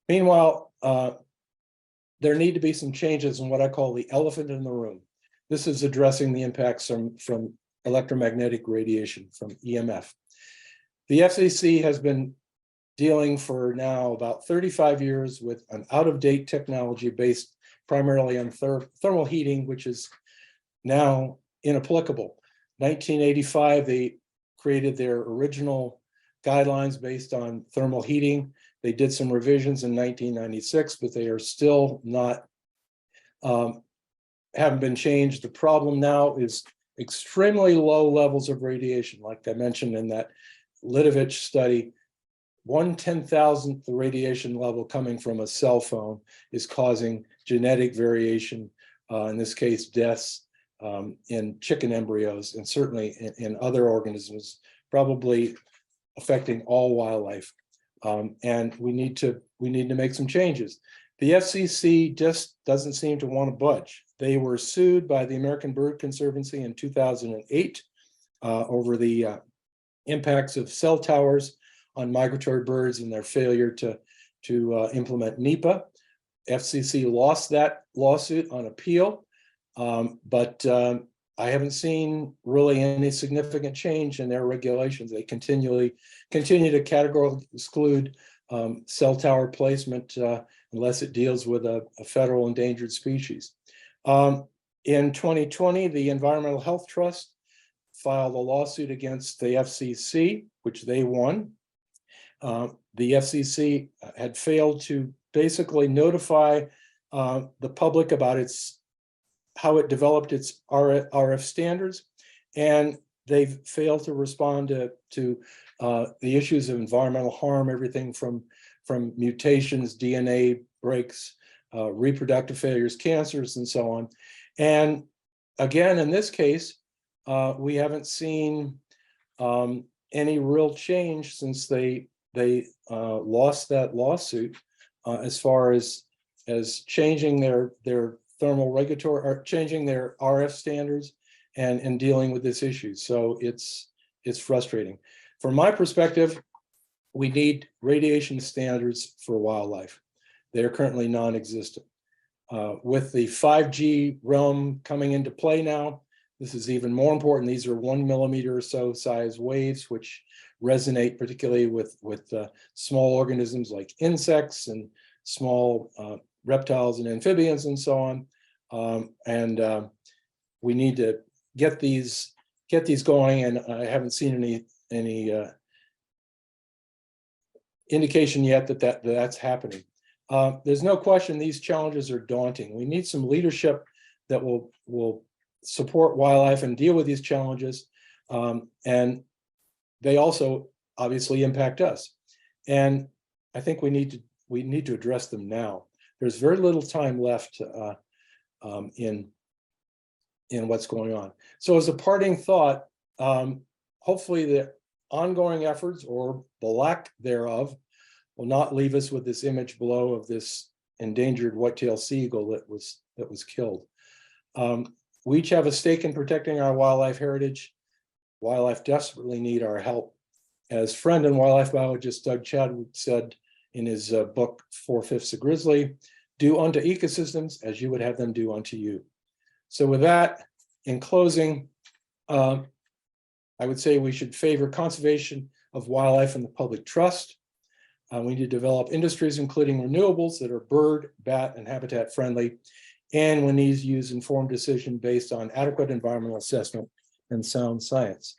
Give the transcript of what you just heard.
Meanwhile, there need to be some changes in what I call the elephant in the room. This is addressing the impacts from electromagnetic radiation, from EMF. The FCC has been dealing for now about 35 years with an out-of-date technology based primarily on thermal heating, which is now inapplicable. 1985, they created their original guidelines based on thermal heating. They did some revisions in 1996, but they are still not, haven't been changed. The problem now is extremely low levels of radiation. Like I mentioned in that Litovich study, 1/10,000th the radiation level coming from a cell phone is causing genetic variation, in this case, deaths in chicken embryos, and certainly in other organisms, probably affecting all wildlife. And we need to make some changes. The FCC just doesn't seem to want to budge. They were sued by the American Bird Conservancy in 2008 over the impacts of cell towers on migratory birds and their failure to implement NEPA. FCC lost that lawsuit on appeal, but I haven't seen really any significant change in their regulations. They continue to categorically exclude cell tower placement unless it deals with a federal endangered species. In 2020, the Environmental Health Trust filed a lawsuit against the FCC, which they won. The FCC had failed to basically notify the public about how it developed its RF standards, and they've failed to respond to the issues of environmental harm, everything from mutations, DNA breaks, reproductive failures, cancers, and so on. And again, in this case, we haven't seen any real change since they lost that lawsuit as far as changing their thermal regulatory, or changing their RF standards and dealing with this issue. So it's frustrating. From my perspective, we need radiation standards for wildlife. They're currently non-existent. With the 5G realm coming into play now, this is even more important. These are 1 millimeter or so size waves, which resonate particularly with small organisms like insects and small reptiles and amphibians and so on. We need to get these going, and I haven't seen any indication yet that that's happening. There's no question these challenges are daunting. We need some leadership that will support wildlife and deal with these challenges, and they also obviously impact us. And I think we need to address them now. There's very little time left in what's going on. So as a parting thought, hopefully the ongoing efforts, or the lack thereof, will not leave us with this image below of this endangered white-tailed sea eagle that was killed. We each have a stake in protecting our wildlife heritage. Wildlife desperately need our help. As friend and wildlife biologist Doug Chadwick said in his book, 4/5 a Grizzly, do unto ecosystems as you would have them do unto you. So with that, in closing, I would say we should favor conservation of wildlife and the public trust. We need to develop industries, including renewables, that are bird, bat, and habitat friendly. And we need to use informed decision based on adequate environmental assessment and sound science.